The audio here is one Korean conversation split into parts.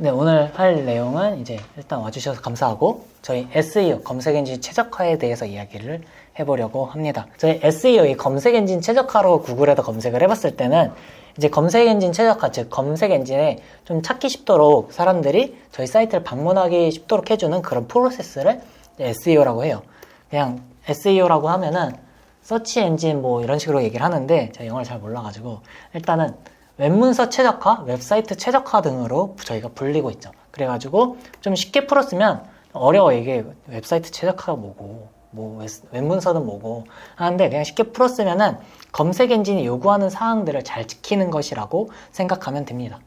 네, 오늘 할 내용은 이제 일단 와주셔서 감사하고 저희 SEO 검색 엔진 최적화에 대해서 이야기를 해보려고 합니다. 저희 SEO 이 검색 엔진 최적화로 구글에다 검색을 해봤을 때는 이제 검색 엔진 최적화, 즉 검색 엔진에 좀 찾기 쉽도록 사람들이 저희 사이트를 방문하기 쉽도록 해주는 그런 프로세스를 SEO라고 해요. 그냥 SEO라고 하면은 서치 엔진 뭐 이런 식으로 얘기를 하는데 제가 영어를 잘 몰라가지고 일단은 웹문서 최적화, 웹사이트 최적화 등으로 저희가 불리고 있죠. 그래가지고 좀 쉽게 풀었으면 어려워. 이게 웹사이트 최적화가 뭐고 뭐 웹문서는 뭐고 하는데 그냥 쉽게 풀었으면은 검색 엔진이 요구하는 사항들을 잘 지키는 것이라고 생각하면 됩니다.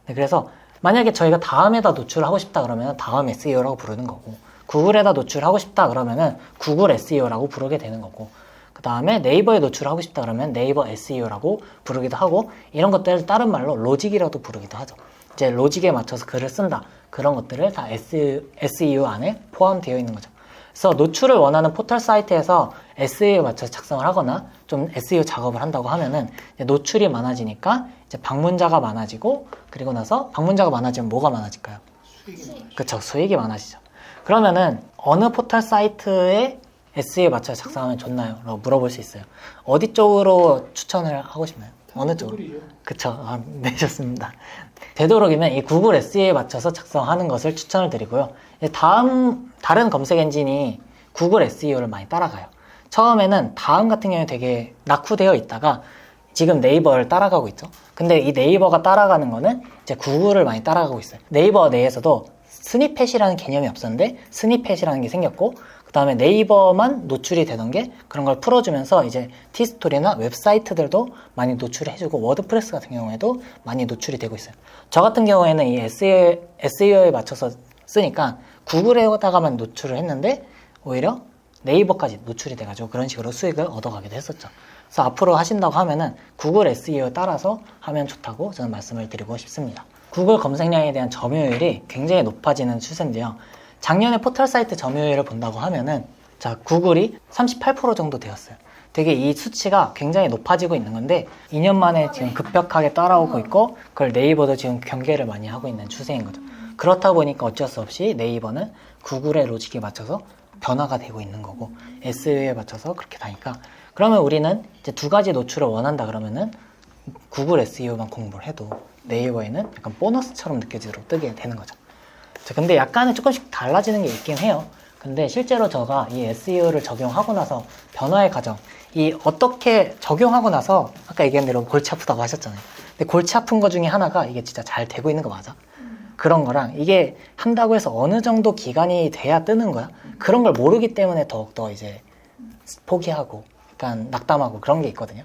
네, 그래서 만약에 저희가 다음에다 노출하고 싶다 그러면 다음 SEO라고 부르는 거고 구글에다 노출하고 싶다 그러면은 구글 SEO라고 부르게 되는 거고 그 다음에 네이버에 노출하고 싶다 그러면 네이버 SEO라고 부르기도 하고 이런 것들을 다른 말로 로직이라도 부르기도 하죠. 이제 로직에 맞춰서 글을 쓴다. 그런 것들을 다 SEO 안에 포함되어 있는 거죠. 그래서 노출을 원하는 포털 사이트에서 SEO에 맞춰서 작성을 하거나 좀 SEO 작업을 한다고 하면은 이제 노출이 많아지니까 이제 방문자가 많아지고 그리고 나서 방문자가 많아지면 뭐가 많아질까요? 수익이. 그쵸, 수익이 많아지죠. 그러면은 어느 포털 사이트에 SEO에 맞춰서 작성하면 좋나요? 라고 물어볼 수 있어요. 어디 쪽으로 추천을 하고 싶나요? 어느 쪽으로? 그쵸. 네, 좋습니다. 되도록이면 이 구글 SEO에 맞춰서 작성하는 것을 추천을 드리고요. 다른 검색 엔진이 구글 SEO를 많이 따라가요. 처음에는 다음 같은 경우에 되게 낙후되어 있다가 지금 네이버를 따라가고 있죠. 근데 이 네이버가 따라가는 거는 이제 구글을 많이 따라가고 있어요. 네이버 내에서도 스니펫이라는 개념이 없었는데 스니펫이라는 게 생겼고 그 다음에 네이버만 노출이 되던 게 그런 걸 풀어주면서 이제 티스토리나 웹사이트들도 많이 노출을 해주고 워드프레스 같은 경우에도 많이 노출이 되고 있어요. 저 같은 경우에는 이 SEO에 맞춰서 쓰니까 구글에다가만 노출을 했는데 오히려 네이버까지 노출이 돼가지고 그런 식으로 수익을 얻어가기도 했었죠. 그래서 앞으로 하신다고 하면은 구글 SEO에 따라서 하면 좋다고 저는 말씀을 드리고 싶습니다. 구글 검색량에 대한 점유율이 굉장히 높아지는 추세인데요. 작년에 포털 사이트 점유율을 본다고 하면은 자 구글이 38% 정도 되었어요. 되게 이 수치가 굉장히 높아지고 있는 건데 2년 만에 지금 급격하게 따라오고 있고 그걸 네이버도 지금 경계를 많이 하고 있는 추세인 거죠. 그렇다 보니까 어쩔 수 없이 네이버는 구글의 로직에 맞춰서 변화가 되고 있는 거고 SEO에 맞춰서 그렇게 다니까 그러면 우리는 이제 두 가지 노출을 원한다 그러면은 구글 SEO만 공부를 해도 네이버에는 약간 보너스처럼 느껴지도록 뜨게 되는 거죠. 근데 약간은 조금씩 달라지는 게 있긴 해요. 근데 실제로 제가 이 SEO를 적용하고 나서 변화의 과정, 이 어떻게 적용하고 나서 아까 얘기한 대로 골치 아프다고 하셨잖아요. 근데 골치 아픈 거 중에 하나가 이게 진짜 잘 되고 있는 거 맞아? 그런 거랑 이게 한다고 해서 어느 정도 기간이 돼야 뜨는 거야? 그런 걸 모르기 때문에 더욱더 이제 포기하고 약간 낙담하고 그런 게 있거든요.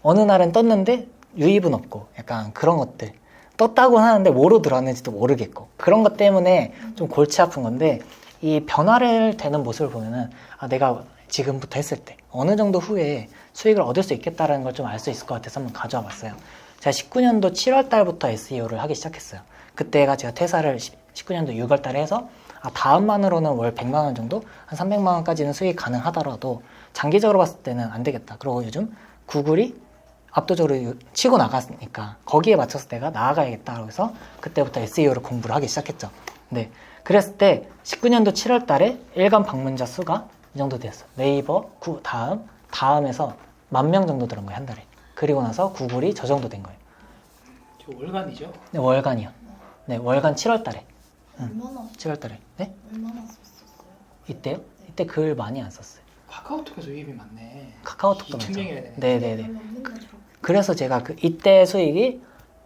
어느 날은 떴는데 유입은 없고 약간 그런 것들. 떴다고 하는데 뭐로 들어왔는지도 모르겠고 그런 것 때문에 좀 골치 아픈 건데 이 변화를 되는 모습을 보면은 내가 지금부터 했을 때 어느 정도 후에 수익을 얻을 수 있겠다라는 걸 좀 알 수 있을 것 같아서 한번 가져와 봤어요. 제가 19년도 7월 달부터 SEO를 하기 시작했어요. 그때가 제가 퇴사를 19년도 6월 달에 해서 다음만으로는 월 100만 원 정도 한 300만 원까지는 수익 가능하더라도 장기적으로 봤을 때는 안 되겠다. 그리고 요즘 구글이 압도적으로 치고 나갔으니까 거기에 맞춰서 내가 나아가야겠다 해서 그때부터 SEO를 공부를 하기 시작했죠. 네, 그랬을 때 19년도 7월 달에 일간 방문자 수가 이 정도 되었어요. 네이버 다음에서 10,000명 정도 들은 거예요, 한 달에. 그리고 나서 구글이 저 정도 된 거예요. 저 월간이죠? 네, 월간이요. 네, 월간 7월 달에. 얼마나 7월 달에. 네? 얼마나 썼었어요? 이때요? 이때 글 많이 안 썼어요. 카카오톡에서 유입이 많네. 카카오톡도 2,000명이라 되네. 네네네. 별로 없는 거죠. 그래서 제가 이때 수익이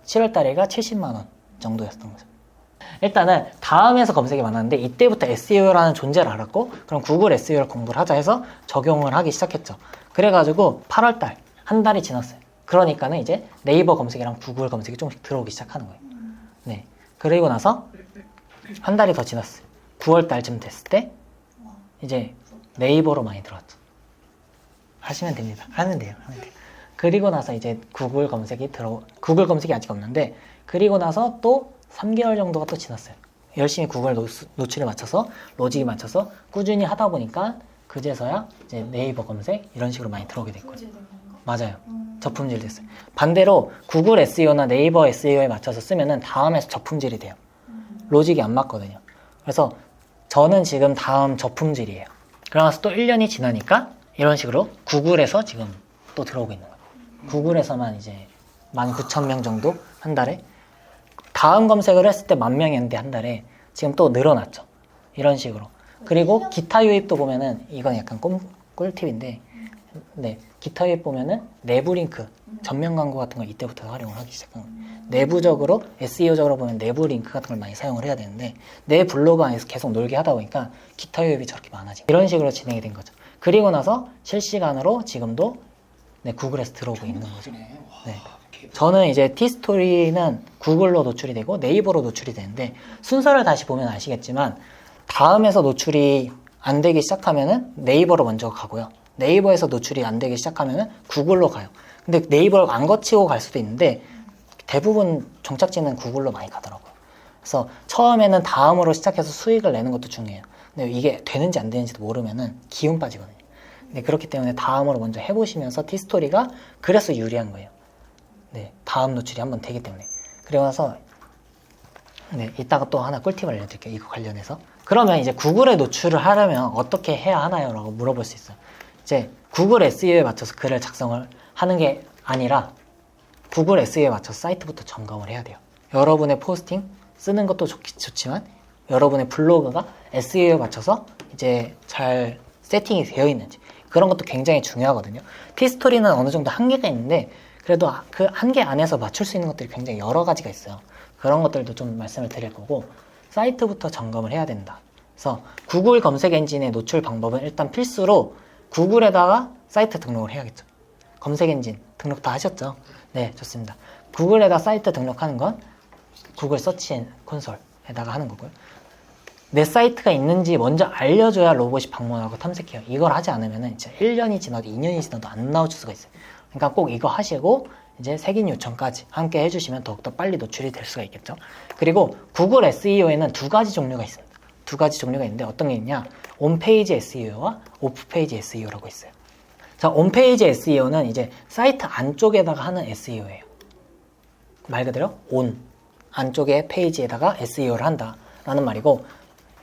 7월 달에가 70만 원 정도였던 거죠. 일단은 다음에서 검색이 많았는데 이때부터 SEO라는 존재를 알았고 그럼 구글 SEO를 공부를 하자 해서 적용을 하기 시작했죠. 그래가지고 8월 달, 한 달이 지났어요. 그러니까는 이제 네이버 검색이랑 구글 검색이 조금씩 들어오기 시작하는 거예요. 네. 그리고 나서 한 달이 더 지났어요. 9월 달쯤 됐을 때 이제 네이버로 많이 들어왔죠. 하시면 됩니다. 하면 돼요. 그리고 나서 이제 구글 검색이 아직 없는데 그리고 나서 또 3개월 정도가 또 지났어요. 열심히 구글 노출에 맞춰서 로직에 맞춰서 꾸준히 하다 보니까 그제서야 이제 네이버 검색 이런 식으로 많이 들어오게 됐고요. 맞아요. 저품질 됐어요. 반대로 구글 SEO나 네이버 SEO에 맞춰서 쓰면은 다음에서 저품질이 돼요. 로직이 안 맞거든요. 그래서 저는 지금 다음 저품질이에요. 그러면서 또 1년이 지나니까 이런 식으로 구글에서 지금 또 들어오고 있는 거예요. 구글에서만 이제 19,000명 정도 한 달에, 다음 검색을 했을 때 10,000명이었는데 한 달에 지금 또 늘어났죠. 이런 식으로. 그리고 기타 유입도 보면은 이건 약간 꿀팁인데, 네, 기타 유입 보면은 내부 링크, 전면 광고 같은 걸 이때부터 활용을 하기 시작한 거예요. 내부적으로, SEO적으로 보면 내부 링크 같은 걸 많이 사용을 해야 되는데, 내 블로그 안에서 계속 놀게 하다 보니까 기타 유입이 저렇게 많아진 거예요. 이런 식으로 진행이 된 거죠. 그리고 나서 실시간으로 지금도 네, 구글에서 들어오고 있는 거죠. 그러네. 와, 네. 개발. 저는 이제 티스토리는 구글로 노출이 되고 네이버로 노출이 되는데, 순서를 다시 보면 아시겠지만 다음에서 노출이 안 되기 시작하면은 네이버로 먼저 가고요. 네이버에서 노출이 안 되기 시작하면은 구글로 가요. 근데 네이버를 안 거치고 갈 수도 있는데 대부분 종착지는 구글로 많이 가더라고요. 그래서 처음에는 다음으로 시작해서 수익을 내는 것도 중요해요. 근데 이게 되는지 안 되는지도 모르면은 기운 빠지거든요. 네, 그렇기 때문에 다음으로 먼저 해보시면서 티스토리가 그래서 유리한 거예요. 네, 다음 노출이 한번 되기 때문에. 그리고 나서 네, 이따가 또 하나 꿀팁을 알려드릴게요. 이거 관련해서. 그러면 이제 구글에 노출을 하려면 어떻게 해야 하나요? 라고 물어볼 수 있어요. 이제 구글 SEO에 맞춰서 글을 작성을 하는 게 아니라 구글 SEO에 맞춰서 사이트부터 점검을 해야 돼요. 여러분의 포스팅 쓰는 것도 좋지만 여러분의 블로그가 SEO에 맞춰서 이제 잘 세팅이 되어 있는지, 그런 것도 굉장히 중요하거든요. 티스토리는 어느 정도 한계가 있는데 그래도 그 한계 안에서 맞출 수 있는 것들이 굉장히 여러 가지가 있어요. 그런 것들도 좀 말씀을 드릴 거고, 사이트부터 점검을 해야 된다. 그래서 구글 검색 엔진의 노출 방법은 일단 필수로 구글에다가 사이트 등록을 해야겠죠. 검색 엔진 등록 다 하셨죠? 네, 좋습니다. 구글에다 사이트 등록하는 건 구글 서치 콘솔에다가 하는 거고요. 내 사이트가 있는지 먼저 알려줘야 로봇이 방문하고 탐색해요. 이걸 하지 않으면 진짜 1년이 지나도 2년이 지나도 안 나올 수가 있어요. 그러니까 꼭 이거 하시고 이제 색인 요청까지 함께 해주시면 더욱더 빨리 노출이 될 수가 있겠죠. 그리고 구글 SEO에는 두 가지 종류가 있습니다. 두 가지 종류가 있는데 어떤 게 있냐? 온페이지 SEO와 오프페이지 SEO라고 있어요. 자, 온페이지 SEO는 이제 사이트 안쪽에다가 하는 SEO예요. 말 그대로 온 안쪽에 페이지에다가 SEO를 한다라는 말이고,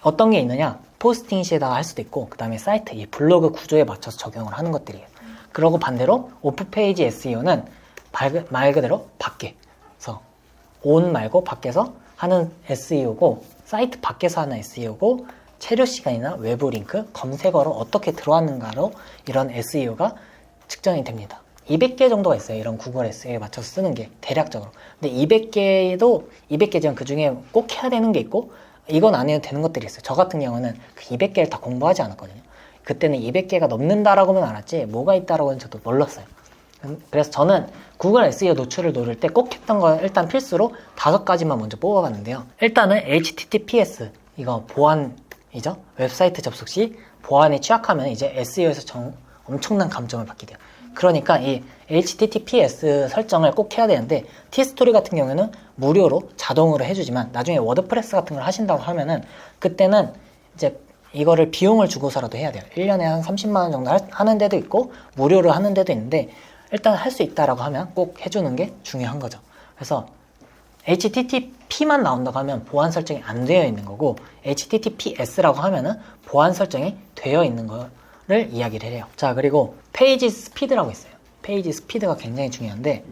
어떤 게 있느냐? 포스팅 시에다가 할 수도 있고, 그 다음에 사이트 이 블로그 구조에 맞춰서 적용을 하는 것들이에요. 그러고 반대로 오프페이지 SEO는 말 그대로 밖에서, 온 말고 밖에서 하는 SEO고, 사이트 밖에서 하는 SEO고, 체류 시간이나 외부 링크, 검색어로 어떻게 들어왔는가로 이런 SEO가 측정이 됩니다. 200개 정도가 있어요. 이런 구글 SEO에 맞춰서 쓰는 게 대략적으로. 근데 200개도 200개지만 그 중에 꼭 해야 되는 게 있고 이건 안 해도 되는 것들이 있어요. 저 같은 경우는 그 200개를 다 공부하지 않았거든요. 그때는 200개가 넘는다라고만 알았지 뭐가 있다라고는 저도 몰랐어요. 그래서 저는 구글 SEO 노출을 노릴 때 꼭 했던 거 일단 필수로 5가지만 먼저 뽑아봤는데요. 일단은 HTTPS, 이거 보안이죠. 웹사이트 접속 시 보안에 취약하면 이제 SEO에서 엄청난 감점을 받게 돼요. 그러니까 이 HTTPS 설정을 꼭 해야 되는데, 티스토리 같은 경우에는 무료로 자동으로 해주지만 나중에 워드프레스 같은 걸 하신다고 하면은 그때는 이제 이거를 비용을 주고서라도 해야 돼요. 1년에 한 30만 원 정도 하는 데도 있고 무료로 하는 데도 있는데, 일단 할 수 있다라고 하면 꼭 해주는 게 중요한 거죠. 그래서 HTTP만 나온다고 하면 보안 설정이 안 되어 있는 거고, HTTPS라고 하면은 보안 설정이 되어 있는 거를 이야기를 해요. 자, 그리고 페이지 스피드라고 있어요. 페이지 스피드가 굉장히 중요한데,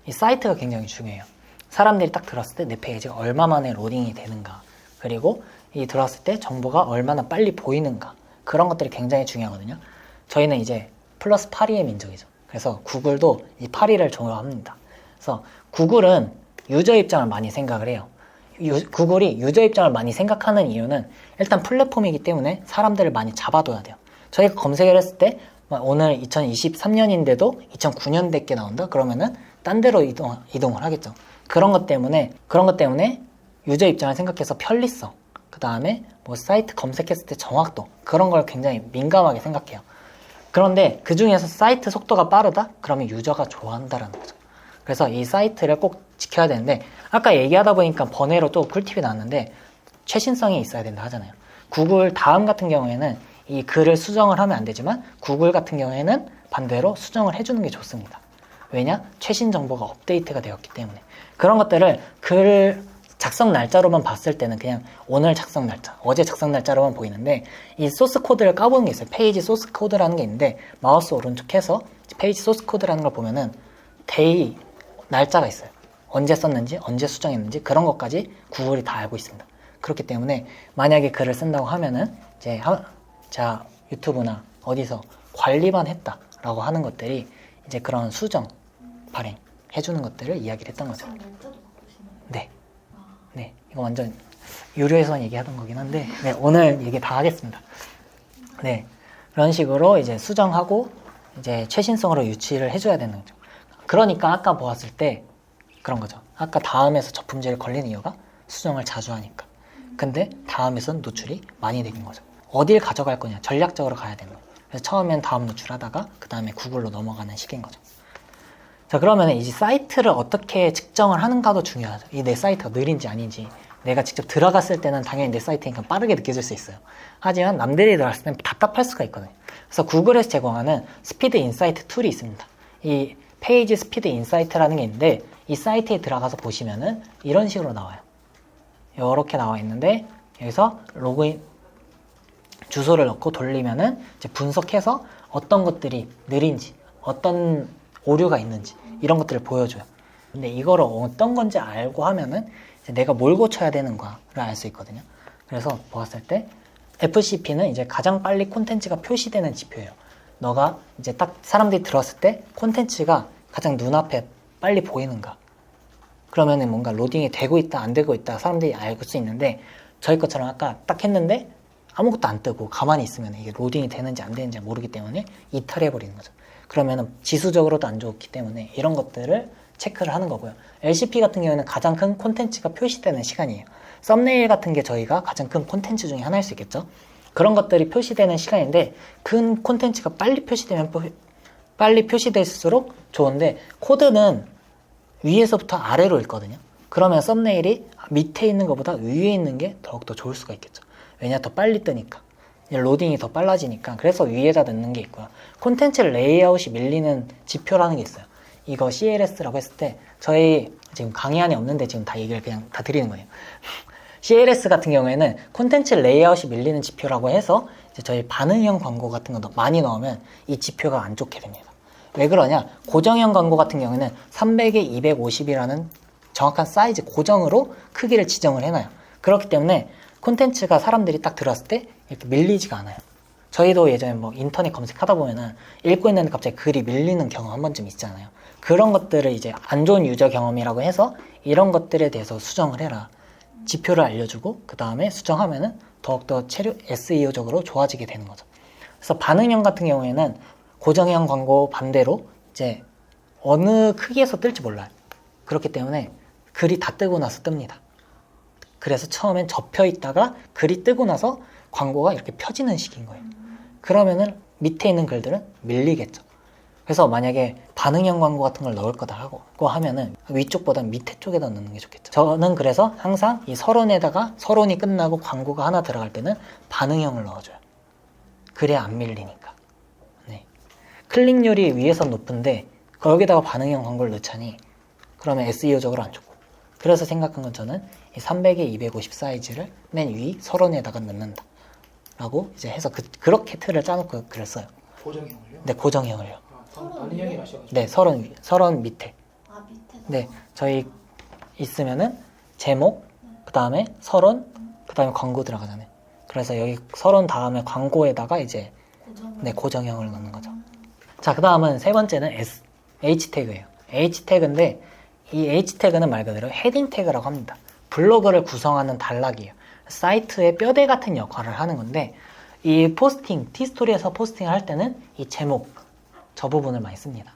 이 사이트가 굉장히 중요해요. 사람들이 딱 들어왔을 때 내 페이지가 얼마 만에 로딩이 되는가, 그리고 이 들어왔을 때 정보가 얼마나 빨리 보이는가, 그런 것들이 굉장히 중요하거든요. 저희는 이제 플러스 8위의 민족이죠. 그래서 구글도 이 8위를 좋아합니다. 그래서 구글은 유저 입장을 많이 생각을 해요. 구글이 유저 입장을 많이 생각하는 이유는 일단 플랫폼이기 때문에 사람들을 많이 잡아둬야 돼요. 저희가 검색을 했을 때 오늘 2023년인데도 2009년대께 나온다? 그러면은 딴 데로 이동을 하겠죠. 그런 것 때문에 유저 입장을 생각해서 편리성, 그 다음에 뭐 사이트 검색했을 때 정확도, 그런 걸 굉장히 민감하게 생각해요. 그런데 그 중에서 사이트 속도가 빠르다? 그러면 유저가 좋아한다라는 거죠. 그래서 이 사이트를 꼭 지켜야 되는데, 아까 얘기하다 보니까 번외로 또 꿀팁이 나왔는데, 최신성이 있어야 된다 하잖아요. 구글 다음 같은 경우에는 이 글을 수정을 하면 안 되지만, 구글 같은 경우에는 반대로 수정을 해주는 게 좋습니다. 왜냐? 최신 정보가 업데이트가 되었기 때문에. 그런 것들을 글 작성 날짜로만 봤을 때는 그냥 오늘 작성 날짜, 어제 작성 날짜로만 보이는데 이 소스 코드를 까보는 게 있어요. 페이지 소스 코드라는 게 있는데 마우스 오른쪽 해서 페이지 소스 코드라는 걸 보면은 데이 날짜가 있어요. 언제 썼는지, 언제 수정했는지 그런 것까지 구글이 다 알고 있습니다. 그렇기 때문에 만약에 글을 쓴다고 하면은 이제 자 유튜브나 어디서 관리만 했다라고 하는 것들이 이제 그런 수정, 발행 해주는 것들을 이야기를 했던 거죠. 지금 날짜도 바꾸시나요? 네. 네. 이거 완전 유료에서 얘기하던 거긴 한데, 네. 오늘 얘기 다 하겠습니다. 네. 그런 식으로 이제 수정하고, 이제 최신성으로 유치를 해줘야 되는 거죠. 그러니까 아까 보았을 때 그런 거죠. 아까 다음에서 저품질이 걸리는 이유가 수정을 자주 하니까. 근데 다음에선 노출이 많이 되는 거죠. 어딜 가져갈 거냐. 전략적으로 가야 되는 거예요. 그래서 처음엔 다음 노출하다가, 그 다음에 구글로 넘어가는 시기인 거죠. 자, 그러면 이제 사이트를 어떻게 측정을 하는가도 중요하죠. 이 내 사이트가 느린지 아닌지. 내가 직접 들어갔을 때는 당연히 내 사이트니까 빠르게 느껴질 수 있어요. 하지만 남들이 들어갔을 때는 답답할 수가 있거든요. 그래서 구글에서 제공하는 스피드 인사이트 툴이 있습니다. 이 페이지 스피드 인사이트라는 게 있는데 이 사이트에 들어가서 보시면은 이런 식으로 나와요. 이렇게 나와 있는데 여기서 로그인 주소를 넣고 돌리면은 이제 분석해서 어떤 것들이 느린지, 어떤 오류가 있는지 이런 것들을 보여줘요. 근데 이거를 어떤 건지 알고 하면은 이제 내가 뭘 고쳐야 되는가를 알 수 있거든요. 그래서 보았을 때 FCP는 이제 가장 빨리 콘텐츠가 표시되는 지표예요. 너가 이제 딱 사람들이 들어왔을 때 콘텐츠가 가장 눈앞에 빨리 보이는가. 그러면은 뭔가 로딩이 되고 있다, 안 되고 있다 사람들이 알 수 있는데 저희 것처럼 아까 딱 했는데 아무것도 안 뜨고 가만히 있으면 이게 로딩이 되는지 안 되는지 모르기 때문에 이탈해버리는 거죠. 그러면은 지수적으로도 안 좋기 때문에 이런 것들을 체크를 하는 거고요. LCP 같은 경우에는 가장 큰 콘텐츠가 표시되는 시간이에요. 썸네일 같은 게 저희가 가장 큰 콘텐츠 중에 하나일 수 있겠죠. 그런 것들이 표시되는 시간인데 큰 콘텐츠가 빨리 표시되면 빨리 표시될수록 좋은데 코드는 위에서부터 아래로 읽거든요. 그러면 썸네일이 밑에 있는 것보다 위에 있는 게 더욱더 좋을 수가 있겠죠. 왜냐 더 빨리 뜨니까. 로딩이 더 빨라지니까. 그래서 위에다 넣는 게 있고요. 콘텐츠 레이아웃이 밀리는 지표라는 게 있어요. 이거 CLS라고 했을 때 저희 지금 강의안이 없는데 지금 다 얘기를 그냥 다 드리는 거예요. CLS 같은 경우에는 콘텐츠 레이아웃이 밀리는 지표라고 해서 이제 저희 반응형 광고 같은 거 많이 넣으면 이 지표가 안 좋게 됩니다. 왜 그러냐? 고정형 광고 같은 경우에는 300에 250이라는 정확한 사이즈 고정으로 크기를 지정을 해놔요. 그렇기 때문에 콘텐츠가 사람들이 딱 들어왔을 때 이렇게 밀리지가 않아요. 저희도 예전에 뭐 인터넷 검색하다 보면은 읽고 있는데 갑자기 글이 밀리는 경험 한 번쯤 있잖아요. 그런 것들을 이제 안 좋은 유저 경험이라고 해서 이런 것들에 대해서 수정을 해라. 지표를 알려주고 그 다음에 수정하면은 더욱더 SEO적으로 좋아지게 되는 거죠. 그래서 반응형 같은 경우에는 고정형 광고 반대로 이제 어느 크기에서 뜰지 몰라요. 그렇기 때문에 글이 다 뜨고 나서 뜹니다. 그래서 처음엔 접혀 있다가 글이 뜨고 나서 광고가 이렇게 펴지는 식인 거예요. 그러면은 밑에 있는 글들은 밀리겠죠. 그래서 만약에 반응형 광고 같은 걸 넣을 거다 하고 하면은 위쪽보다 밑에 쪽에다 넣는 게 좋겠죠. 저는 그래서 항상 이 서론에다가 서론이 끝나고 광고가 하나 들어갈 때는 반응형을 넣어줘요. 그래야 안 밀리니까. 네. 클릭률이 위에서 높은데 거기다가 반응형 광고를 넣자니 그러면 SEO적으로 안 좋고. 그래서 생각한 건 저는 이 300에 250 사이즈를 맨 위 서론에다가 넣는다. 라고 이제 해서 그렇게 틀을 짜놓고 글을 써요. 고정형을요? 네, 고정형을요. 반응형이 마셔가지고. 네, 서론 밑에. 아 밑에. 네, 저희 있으면은 제목, 그 다음에 서론, 그 다음에 광고 들어가잖아요. 그래서 여기 서론 다음에 광고에다가 이제 고정. 네, 고정형을 넣는 거죠. 자, 그 다음은 세 번째는 H 태그예요. H 태그인데 이 H 태그는 말 그대로 헤딩 태그라고 합니다. 블로그를 구성하는 단락이에요. 사이트의 뼈대 같은 역할을 하는 건데 이 포스팅, 티스토리에서 포스팅을 할 때는 이 제목, 저 부분을 많이 씁니다.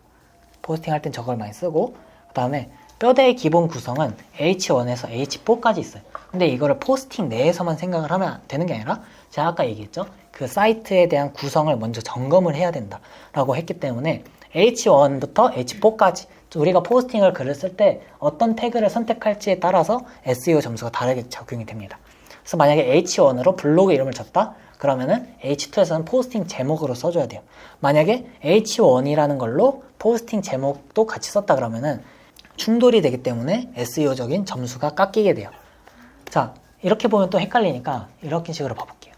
포스팅 할 땐 저걸 많이 쓰고 그 다음에 뼈대의 기본 구성은 H1에서 H4까지 있어요. 근데 이거를 포스팅 내에서만 생각을 하면 되는 게 아니라 제가 아까 얘기했죠. 그 사이트에 대한 구성을 먼저 점검을 해야 된다 라고 했기 때문에 H1부터 H4까지 우리가 포스팅을 글을 쓸 때 어떤 태그를 선택할지에 따라서 SEO 점수가 다르게 적용이 됩니다. 그래서 만약에 H1으로 블로그 이름을 쳤다? 그러면은 H2에서는 포스팅 제목으로 써줘야 돼요. 만약에 H1이라는 걸로 포스팅 제목도 같이 썼다 그러면은 충돌이 되기 때문에 SEO적인 점수가 깎이게 돼요. 자, 이렇게 보면 또 헷갈리니까 이렇게 식으로 봐볼게요.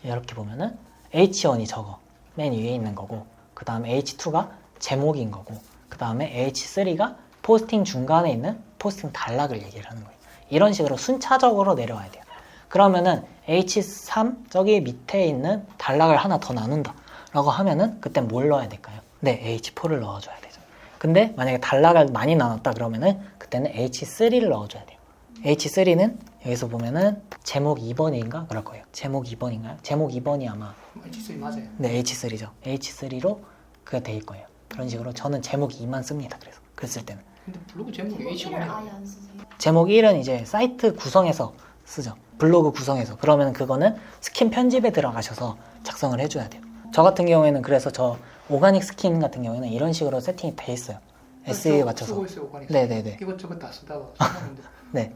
이렇게 보면은 H1이 저거 맨 위에 있는 거고, 그 다음에 H2가 제목인 거고, 그 다음에 H3가 포스팅 중간에 있는 포스팅 단락을 얘기를 하는 거예요. 이런 식으로 순차적으로 내려와야 돼요. 그러면은 H3 저기 밑에 있는 단락을 하나 더 나눈다 라고 하면은 그때 뭘 넣어야 될까요? 네, H4를 넣어줘야 되죠. 근데 만약에 단락을 많이 나눴다 그러면은 그때는 H3를 넣어줘야 돼요. H3는 여기서 보면은 제목 2번인가 그럴 거예요. 제목 2번인가요? 제목 2번이 아마 H3 맞아요. 네, H3죠. H3로 그게 될 거예요. 그런 식으로 저는 제목 2만 씁니다. 그래서 글 쓸 때는. 근데 블로그 제목이 이거 1을 H1이에요. 아예 안 쓰세요? 제목 1은 이제 사이트 구성에서 쓰죠. 블로그 구성에서. 그러면 그거는 스킨 편집에 들어가셔서 작성을 해줘야 돼요. 저 같은 경우에는 그래서 저 오가닉 스킨 같은 경우에는 이런 식으로 세팅이 돼 있어요. SE에 맞춰서. 쓰고 있어요, 오가닉. 네네네. 이것저것 다 쓰다가 써봤는데. 네.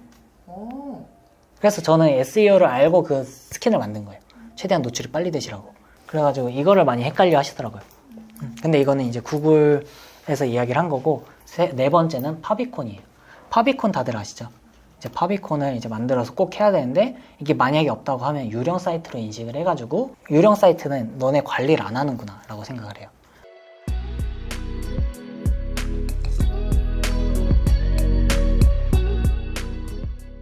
오. 그래서 저는 SEO를 알고 그 스킨을 만든 거예요. 최대한 노출이 빨리 되시라고. 그래가지고 이거를 많이 헷갈려 하시더라고요. 근데 이거는 이제 구글에서 이야기를 한 거고, 네 번째는 파비콘이에요. 파비콘 다들 아시죠? 이제 파비콘을 이제 만들어서 꼭 해야 되는데, 이게 만약에 없다고 하면 유령 사이트로 인식을 해가지고, 유령 사이트는 너네 관리를 안 하는구나 라고 생각을 해요.